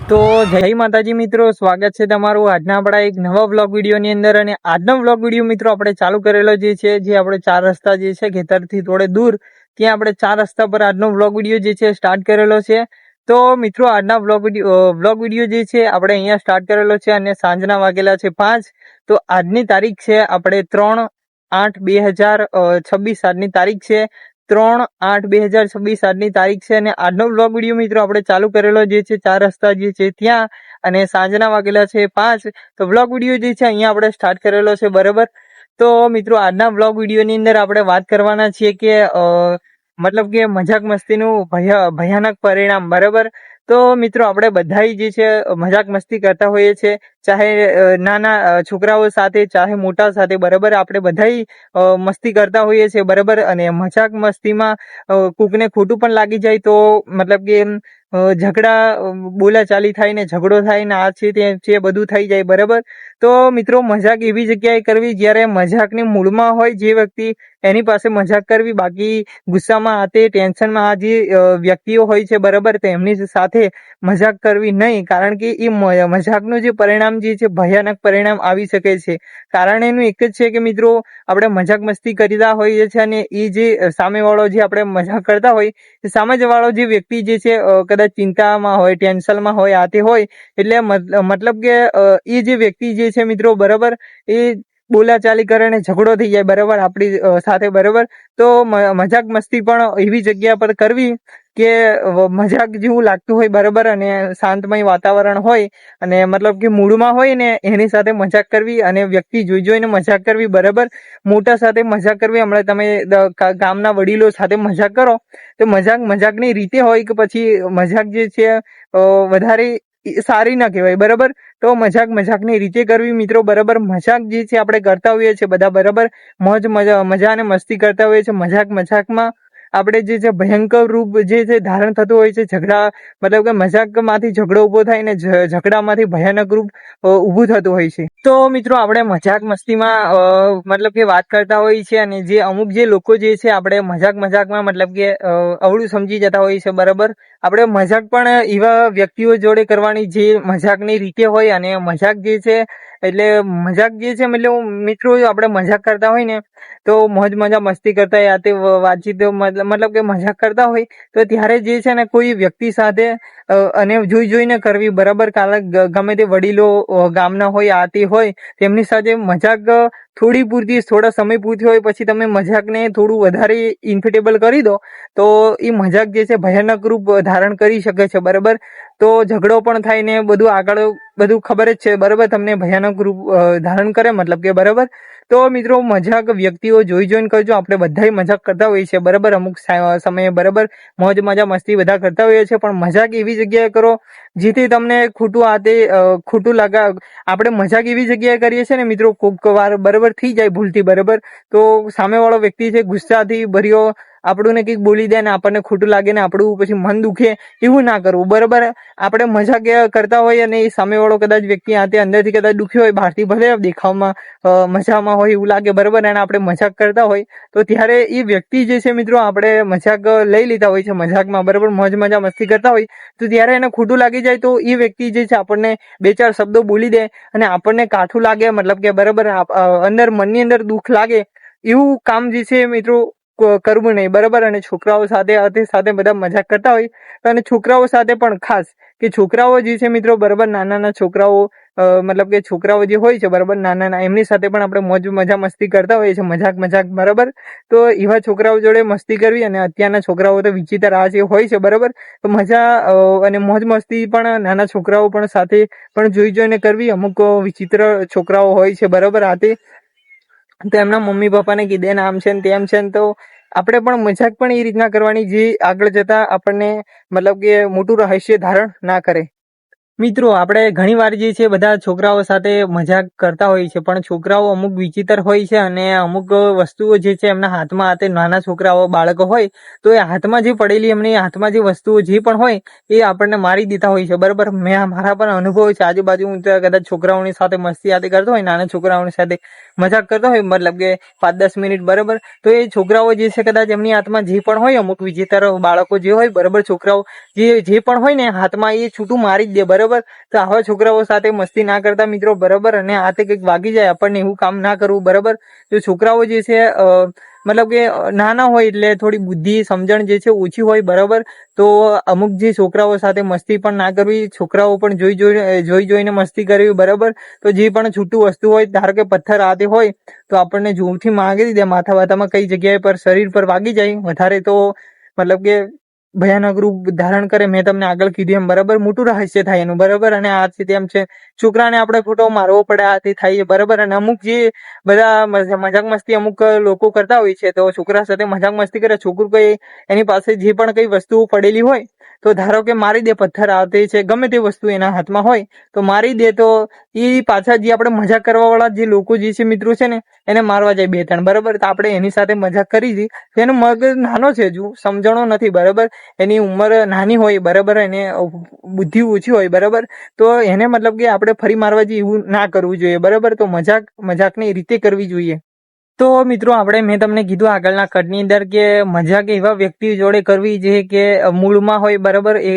તો જય માતાજી મિત્રો, સ્વાગત છે તમારું આજના આપણા એક નવા વ્લોગ વિડીયોની અંદર। અને આજનો વ્લોગ વિડીયો મિત્રો આપણે ચાલુ કરેલો જે આપણે 4 રસ્તા જે છે ખેતરથી થોડે દૂર, ત્યાં આપણે 4 રસ્તા પર આજનો વ્લોગ વિડીયો જે છે સ્ટાર્ટ કરેલો છે। તો મિત્રો આજના વ્લોગ વિડીયો જે છે આપણે અહીંયા સ્ટાર્ટ કરેલો છે અને સાંજના વાગેલા છે 5। તો આજની તારીખ છે આપણે 3/8/2026 આજની તારીખ છે। 3/8/2026 આજની તારીખ છે અને આજનો વ્લોગ વિડીયો મિત્રો આપણે ચાલુ કરેલો જે છે 4 રસ્તા જે છે ત્યાં, અને સાંજના વાગેલા છે 5। તો વ્લોગ વિડીયો જે છે અહીંયા આપણે સ્ટાર્ટ કરેલો છે, બરાબર। તો મિત્રો આજના વ્લોગ વિડીયોની અંદર આપણે વાત કરવાના છીએ કે મતલબ કે મજાક મસ્તીનું ભયાનક પરિણામ, બરાબર। તો મિત્રો આપણે બધા જે છે મજાક મસ્તી કરતા હોઈએ છીએ, ચાહે નાના છોકરાઓ સાથે ચાહે મોટા સાથે, બરાબર। આપણે બધા મસ્તી કરતા હોઈએ છીએ, બરાબર। અને મજાક મસ્તીમાં કોકને ખોટું પણ લાગી જાય તો મતલબ કે ઝઘડા બોલાચાલી થાય ને ઝઘડો થાય ને આ છે તે છે બધું થઈ જાય, બરાબર। તો મિત્રો મજાક એવી જગ્યાએ કરવી જ્યારે મજાકની મૂડમાં હોય જે વ્યક્તિ, એની પાસે મજાક કરવી। બાકી ગુસ્સામાં આ તે ટેન્શનમાં આ જે વ્યક્તિઓ હોય છે, બરાબર, તો એમની સાથે મજાક કરવી નહીં, કારણ કે એ મજાકનું જે પરિણામ જે છે ભયાનક પરિણામ આવી શકે છે। કારણ એનું એક જ છે કે મિત્રો આપણે મજાક મસ્તી કરતા હોઈએ છીએ અને એ જે સામેવાળો જે આપણે મજાક કરતા હોય, એ સામેવાળો જે વ્યક્તિ જે છે કદાચ ચિંતામાં હોય, ટેન્શનમાં હોય, આ તે હોય, એટલે મતલબ કે એ જે વ્યક્તિ જે છે મિત્રો, બરાબર, એ બોલાચાલી કરે ને ઝઘડો થઈ જાય, બરાબર, આપણી સાથે, બરાબર। તો મજાક મસ્તી પણ એવી જગ્યા પર કરવી કે મજાક જેવું લાગતું હોય, બરાબર, અને શાંતમય વાતાવરણ હોય અને મતલબ કે મૂડમાં હોય ને એની સાથે મજાક કરવી અને વ્યક્તિ જોઈને મજાક કરવી, બરાબર। મોટા સાથે મજાક કરવી, હમણાં તમે ગામના વડીલો સાથે મજાક કરો તો મજાકની રીતે હોય કે પછી મજાક જે છે વધારે સારી ના કહેવાય, બરાબર। તો મજાકની રીતે કરવી મિત્રો, બરાબર। મજાક જે છે આપણે કરતા હોઈએ છીએ બધા, બરાબર, મજા અને મસ્તી કરતા હોઈએ છીએ। મજાકમાં આપણે જે છે ભયંકર રૂપ જે છે ધારણ થતું હોય છે, ઝઘડા, મતલબ કે મજાકમાંથી ઝઘડો ઉભો થાય ને ઝઘડામાંથી ભયાનક રૂપ ઊભું થતું હોય છે। તો મિત્રો આપણે મજાક મસ્તીમાં મતલબ કે વાત કરતા હોઈએ છીએ અને જે અમુક જે લોકો જે છે આપણે મજાકમાં મતલબ કે અવળું સમજી જતા હોઈએ છે, બરાબર। આપણે મજાક પણ એવા વ્યક્તિઓ જોડે કરવાની જે મજાકની રીતે હોય, અને મજાક જે છે એટલે મજાક જે છે મતલબ મિત્રો આપણે મજાક કરતા હોય ને તો મજા મસ્તી કરતા હોય, તે વાતચીત મતલબ કે મજાક કરતા હોય તો ત્યારે જે છે ને કોઈ વ્યક્તિ સાથે અને જોઈને કરવી, બરાબર। કારણ ગમે તે વડીલો ગામના હોય, આ તે હોય, તેમની સાથે મજાક થોડા સમય પૂરતી હોય, પછી તમે મજાકને થોડું વધારે ઇન્ફિટેબલ કરી દો તો એ મજાક જે છે ભયાનક રૂપ ધારણ કરી શકે છે, બરાબર। તો ઝઘડો પણ થાય ને બધું આગળ બધું ખબર જ છે, બરાબર, તમને ભયાનક રૂપ ધારણ કરે, મતલબ કે, બરાબર। તો મિત્રો મજાક વ્યક્તિઓ જોઈને કરજો, આપણે બધા મજાક કરતા હોઈએ છીએ, બરાબર, અમુક સમયે, બરાબર, મજા મસ્તી બધા કરતા હોઈએ છીએ, પણ મજાક એવી જગ્યાએ કરો જેથી તમને ખોટું લાગે। આપણે મજાક એવી જગ્યાએ કરીએ છીએ ને મિત્રો, કોક વાર બરાબર થઈ જાય ભૂલથી, બરાબર, તો સામેવાળો વ્યક્તિ છે ગુસ્સાથી ભર્યો આપણને કંઈક બોલી દે ને આપણને ખોટું લાગે ને આપણું પછી મન દુખે, એવું ના કરવું, બરાબર। આપણે મજાક કરતા હોય અને એ સામેવાળો કદાચ વ્યક્તિ આતે અંદરથી કદાચ દુખ્યો હોય, બહારથી ભલે દેખાવમાં મજામાં હોય એવું લાગે, બરાબર, અને આપણે મજાક કરતા હોય તો ત્યારે એ વ્યક્તિ જે છે મિત્રો આપણે મજાક લઈ લેતા હોય છે મજાકમાં, બરાબર, મજા મસ્તી કરતા હોય તો ત્યારે એને ખોટું લાગી જાય તો એ વ્યક્તિ જે છે આપણને 2-4 શબ્દો બોલી દે અને આપણને કાઠું લાગે, મતલબ કે, બરાબર, મનની અંદર દુઃખ લાગે, એવું કામ જે છે મિત્રો કરવું નહીં, બરાબર। અને છોકરાઓ સાથે બધા મજાક કરતા હોય અને છોકરાઓ સાથે પણ ખાસ કે છોકરાઓ જે છે મિત્રો, બરાબર, નાના છોકરાઓ મતલબ કે છોકરાઓ જે હોય છે, બરાબર, નાના એમની સાથે પણ આપણે મજા મસ્તી કરતા હોઈએ છીએ, મજાક, બરાબર। તો એવા છોકરાઓ જોડે મસ્તી કરવી, અને અત્યારના છોકરાઓ તો વિચિત્ર આ જે હોય છે, બરાબર, તો મજા અને મોજ મસ્તી પણ નાના છોકરાઓ પણ સાથે પણ જોઈને કરવી। અમુક વિચિત્ર છોકરાઓ હોય છે, બરાબર, આતે તો એમના મમ્મી પપ્પાને કીધે ને આમ છે ને તેમ છે ને, તો આપણે પણ મજાક પણ એ રીતના કરવાની જે આગળ જતા આપણને મતલબ કે મોટું રહસ્ય ધારણ ના કરે। મિત્રો આપણે ઘણી વાર જે છે બધા છોકરાઓ સાથે મજાક કરતા હોય છે, પણ છોકરાઓ અમુક વિચિત્ર હોય છે અને અમુક વસ્તુઓ જે છે એમના હાથમાં આતે નાના છોકરાઓ બાળકો હોય તો એ હાથમાં જે પડેલી એમની હાથમાં જે વસ્તુઓ જે પણ હોય એ આપણને મારી દેતા હોય છે, બરાબર। મારા પણ અનુભવ છે, આજુબાજુ હું કદાચ છોકરાઓની સાથે મસ્તી આતે કરતો હોય, નાના છોકરાઓની સાથે મજાક કરતો હોય, મતલબ કે 5-10 મિનિટ, બરાબર, તો એ છોકરાઓ જે છે કદાચ એમની હાથમાં જે પણ હોય, અમુક વિચિત્ર બાળકો જે હોય, બરાબર, છોકરાઓ જે પણ હોય ને હાથમાં એ છૂટું મારી જ દે, બરાબર। બરોબર. તો આવા છોકરાઓ સાથે મસ્તી ના કરતા મિત્રો, બરોબર. અને આ તે કંઈક વાગી જાય આપણને એવું કામ ના કરવું, બરોબર. જો છોકરાઓ જે છે મતલબ કે નાના હોય એટલે થોડી બુદ્ધિ સમજણ જે છે ઓછી હોય, બરાબર. તો અમુક જે છોકરાઓ સાથે મસ્તી પણ ના કરવી, છોકરાઓ પણ જોઈને મસ્તી કરવી, બરાબર. તો જે પણ છૂટું વસ્તુ હોય, ધારો કે પથ્થર આતે હોય તો આપણને જોરથી માગી દે માથા વાથામાં, કઈ જગ્યાએ પર શરીર પર વાગી જાય વધારે તો મતલબ કે ભયાનક રૂપ ધારણ કરે. મેં તમને આગળ કીધું એમ, બરાબર. મોટું રહસ્ય થાય એનું, બરાબર. અને આ છે તેમ છે, છોકરાને આપણે ખોટો મારવો પડે, આ તે થાય, બરાબર. અને અમુક જે બધા મજાક મસ્તી અમુક લોકો કરતા હોય છે, તો છોકરા સાથે મજાક મસ્તી કરે, છોકરું કઈ એની પાસે જે પણ કઈ વસ્તુ પડેલી હોય તો ધારો કે મારી દે, પથ્થર આવતે છે, ગમે તે વસ્તુ એના હાથમાં હોય તો મારી દે, તો એ પાછા જે આપણે મજાક કરવા વાળા જે લોકો જે છે મિત્રો છે ને, એને મારવા જાય 2-3, બરાબર. તો આપણે એની સાથે મજાક કરી દી, એનો મગજ નાનો છે, હજુ સમજણો નથી, બરાબર. એની ઉંમર નાની હોય, બરાબર. એને બુદ્ધિ ઓછી હોય, બરાબર. તો એને મતલબ કે આપણે ફરી મારવા જઈએ એવું ના કરવું જોઈએ, બરાબર. તો મજાકની રીતે કરવી જોઈએ. તો મિત્રો મેં તમને કીધું આગળના કટની અંદર કે મજાક એવા વ્યક્તિ જોડે કરવી જે કે મૂળમાં હોય, બરાબર. એ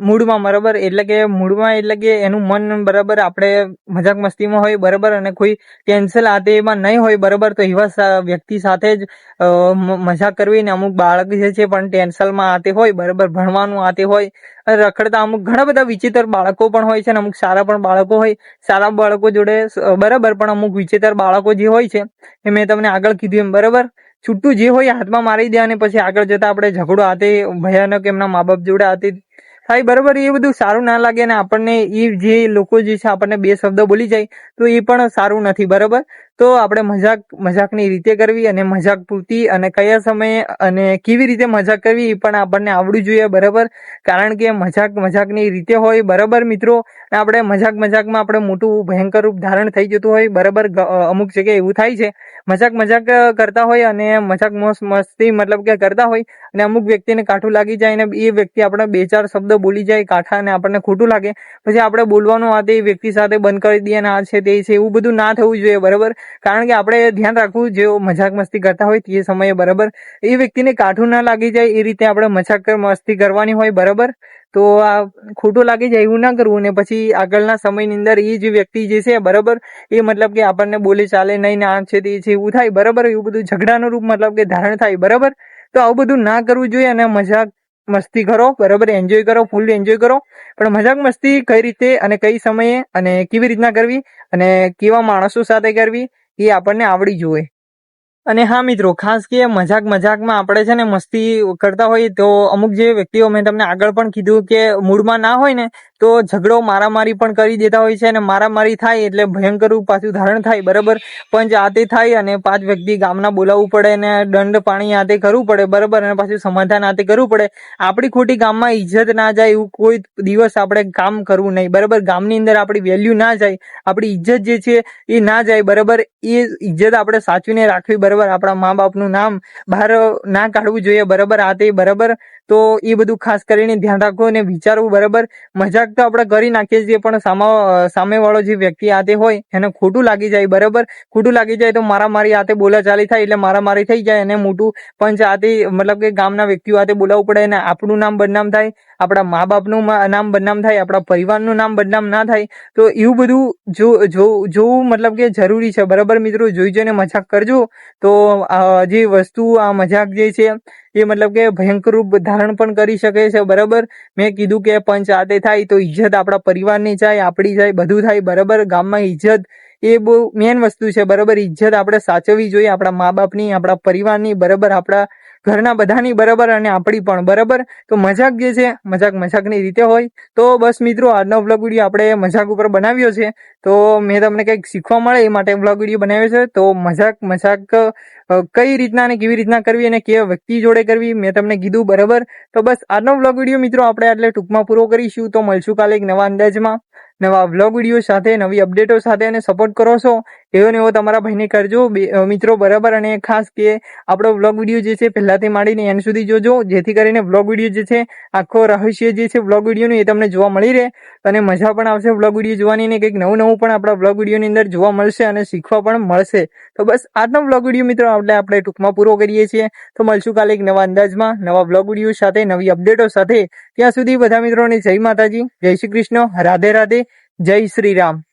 મૂળમાં, બરાબર. એટલે કે એનું મન બરાબર આપણે મજાક મસ્તીમાં હોય, બરાબર. અને કોઈ ટેન્શન આતે એમાં નહીં હોય, બરાબર. તો એવા વ્યક્તિ સાથે જ મજાક કરવી. ને અમુક બાળક જે છે પણ ટેન્શનમાં આતે હોય, બરાબર, ભણવાનું આતે હોય, રખડતા અમુક ઘણા બધા વિચિત્ર બાળકો પણ હોય છે, અને અમુક સારા પણ બાળકો હોય. સારા બાળકો જોડે બરાબર, પણ અમુક વિચિત્ર બાળકો જે હોય છે એ મેં તમને આગળ કીધું એમ, બરાબર. છૂટું જે હોય હાથમાં મારી દે, અને પછી આગળ જતા આપણે ઝઘડો આતે ભયાનક એમના મા બાપ જોડે આતે થાય, બરાબર. એ બધું સારું ના લાગે. અને આપણને એ જે લોકો જે છે આપણને 2 શબ્દ બોલી જાય તો એ પણ સારું નથી, બરાબર. તો આપણે મજાકની રીતે કરવી, અને મજાક પૂરતી, અને કયા સમયે અને કેવી રીતે મજાક કરવી એ પણ આપણને આવડવું જોઈએ, બરાબર. કારણ કે મજાકની રીતે હોય, બરાબર મિત્રો. આપણે મજાકમાં આપણે મોટું ભયંકર રૂપ ધારણ થઈ જતું હોય, બરાબર. અમુક જગ્યાએ એવું થાય છે, મજાક કરતા હોય અને મજાક મસ્તી મતલબ કે કરતા હોય, અને અમુક વ્યક્તિને કાઠું લાગી જાય, અને એ વ્યક્તિ આપણે 2-4 શબ્દ બોલી જાય કાઠા, અને આપણને ખોટું લાગે, પછી આપણે બોલવાનું આ તે વ્યક્તિ સાથે બંધ કરી દઈએ, અને આ છે તે છે, એવું બધું ના થવું જોઈએ, બરાબર. કારણ કે આપણે ધ્યાન રાખવું, જેઓ મજાક મસ્તી કરતા હોય તે સમયે, બરાબર, એ વ્યક્તિને કાઠું ના લાગી જાય એ રીતે આપણે મજાક મસ્તી કરવાની હોય, બરાબર. તો આ ખોટું લાગી જાય એવું ના કરવું. ને પછી આગળના સમયની અંદર એ જે વ્યક્તિ જે છે, બરાબર, એ મતલબ કે આપણને બોલે ચાલે નહીં, ને આ છે તે છે એવું થાય, બરાબર. એવું બધું ઝઘડાનું રૂપ મતલબ કે ધારણ થાય, બરાબર. તો આવું બધું ના કરવું જોઈએ. અને મજાક મસ્તી કરો, બરાબર, એન્જોય કરો, ફૂલ એન્જોય કરો. પણ મજાક મસ્તી કઈ રીતે અને કઈ સમયે અને કેવી રીતના કરવી, અને કેવા માણસો સાથે કરવી એ આપણને આવડી જોઈએ. અને હા મિત્રો, ખાસ કે મજાકમાં આપણે છે ને મસ્તી કરતા હોઈએ તો અમુક જે વ્યક્તિઓ મેં તમને આગળ પણ કીધું કે મૂળમાં ના હોય ને, તો ઝઘડો મારામારી પણ કરી દેતા હોય છે, અને મારામારી થાય એટલે ભયંકર રૂપ પાછું ધારણ થાય, બરાબર. પંચ આતે થાય, અને 5 વ્યક્તિ ગામના બોલાવવું પડે, અને દંડ પાણી આતે કરવું પડે, બરાબર. અને પાછું સમાધાન આતે કરવું પડે. આપણી ખોટી ગામમાં ઇજ્જત ના જાય એવું કોઈ દિવસ આપણે કામ કરવું નહીં, બરાબર. ગામની અંદર આપણી વેલ્યુ ના જાય, આપણી ઇજ્જત જે છે એ ના જાય, બરાબર. એ ઇજ્જત આપણે સાચવીને રાખવી, બરાબર. આપણા મા બાપનું નામ બહાર ના કાઢવું જોઈએ, બરાબર. આ તે, બરાબર. તો એ બધું ખાસ કરીને ધ્યાન રાખવું અને વિચારવું, બરાબર. મજાક તો આપણે કરી નાખીએ છીએ, પણ સામે વાળો જે વ્યક્તિ આતે હોય એને ખોટું લાગી જાય, બરાબર. ખોટું લાગી જાય તો મારામારી આતે બોલાચાલી થાય, એટલે મારામારી થઈ જાય, અને મોટું પંચ આતે મતલબ કે ગામના વ્યક્તિઓ આતે બોલાવવું પડે, અને આપણું નામ બદનામ થાય, આપણા મા બાપનું નામ બદનામ થાય, આપણા પરિવારનું નામ બદનામ ના થાય. તો એવું બધું જોવું મતલબ કે જરૂરી છે, બરાબર મિત્રો. જોઈને મજાક કરજો. તો જે વસ્તુ આ મજાક જે છે એ મતલબ કે ભયંકર રૂપ ધારણ પણ કરી શકે છે, બરાબર. મેં કીધું કે પંચ આતે થાય તો ઇજ્જત આપણા પરિવારની જાય, આપણી જાય, બધું થાય, બરાબર. ગામમાં ઇજ્જત એ બહુ મેન વસ્તુ છે, બરાબર. ઇજ્જત આપણે સાચવવી જોઈએ, આપણા મા બાપની, આપણા પરિવારની, બરાબર, આપણા ઘરના બધાની, બરાબર, અને આપણી પણ, બરાબર. તો મજાક જે છે મજાકની રીતે હોય. તો બસ મિત્રો, આજનો વ્લોગ વિડીયો આપણે મજાક ઉપર બનાવ્યો છે. તો મેં તમને કંઈક શીખવા મળે એ માટે વ્લોગ વિડીયો બનાવ્યો છે. તો મજાક કઈ રીતના અને કેવી રીતના કરવી, અને કેવા વ્યક્તિ જોડે કરવી મેં તમને કીધું, બરાબર. તો બસ આજનો વ્લોગ વિડીયો મિત્રો આપણે એટલે ટૂંકમાં પૂરો કરીશું. તો મળશું કાલે એક નવા અંદાજમાં, નવા વ્લોગ વિડીયો સાથે, નવી અપડેટો સાથે, અને સપોર્ટ કરો છો એવો ને એવો તમારા ભાઈને કરજો મિત્રો, બરાબર. અને ખાસ કે આપણો વ્લોગ વિડીયો જે છે પહેલાથી માંડીને એન્ડ સુધી જોજો, જેથી કરીને વ્લોગ વિડીયો જે છે આખો રહસ્ય જે છે વ્લોગ વિડીયોનું એ તમને જોવા મળી રહે અને મજા પણ આવશે વ્લોગ વિડીયો જોવાની, ને કંઈક નવું નવું પણ આપણા વ્લોગ વિડીયોની અંદર જોવા મળશે અને શીખવા પણ મળશે. તો બસ આજનો વ્લોગ વિડીયો મિત્રો આપણે ટૂંકમાં પૂરો કરીએ છીએ. તો મળશું કાલે એક નવા અંદાજમાં નવા વ્લોગ વિડીયો સાથે, નવી અપડેટો સાથે. ત્યાં સુધી બધા મિત્રોને જય માતાજી, જય શ્રી કૃષ્ણ, રાધે રાધે, જય શ્રી રામ.